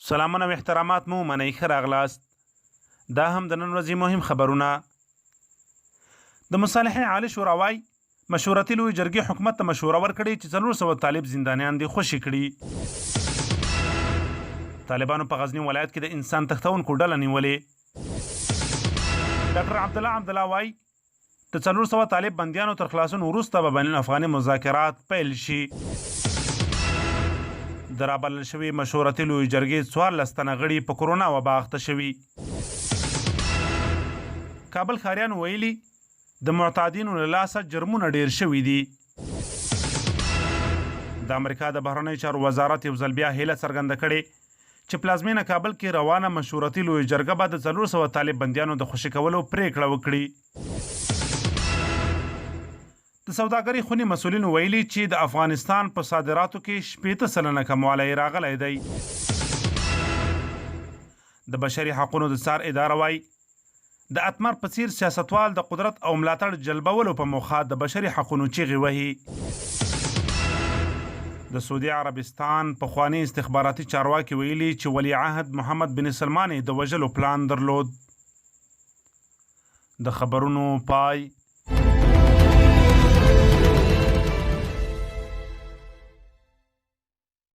سلامونه او احترامات مو منئ ښه راغلاست. دا هم د نن ورځې مهم خبرونه. د مصالحې عالی شورا وایي مشورتي لوی جرګې حکومت ته مشوره ورکړې چې 400 طالب زندانیان دې خوشي کړي. طالبانو په غزني ولایت کې د انسان تښتونکو ډله نیولې. ډاکټر عبدالله وایي د 400 طالب بندیانو تر خلاصون وروسته به بین الافغاني مذاکرات پیل شي. د رابلل شوي مشورتي لوی جرګې 14 تنه غړي په کرونا وبا اخته شوي. کابل ښاریان ویلي د معتادینو له لاسه جرمونه ډیر شوي دي. د امریکا د بهرنیو چارو وزارت یو ځل بیا هیله څرګنده کړې چې پلازمینه کابل کې روانه مشورتي لوی جرګه به د 400 طالب بندیانو د خوشي کولو پریکړه وکړي. د سوداګرۍ خونې مسؤلینو ویلي چې د افغانستان په صادراتو کې 80% کموالی راغلی دی. د بشري حقونو د څار اداره وایي د اتمر په څیر سیاستوال د قدرت او ملاتړ جلبولو په موخه د بشري حقونو چیغې وهي. د سعودي عربستان پخوانی استخباراتي چارواکي ویلي چې ولی عهد محمد بن سلمان د وژلو پلان درلود. د خبرونو پای.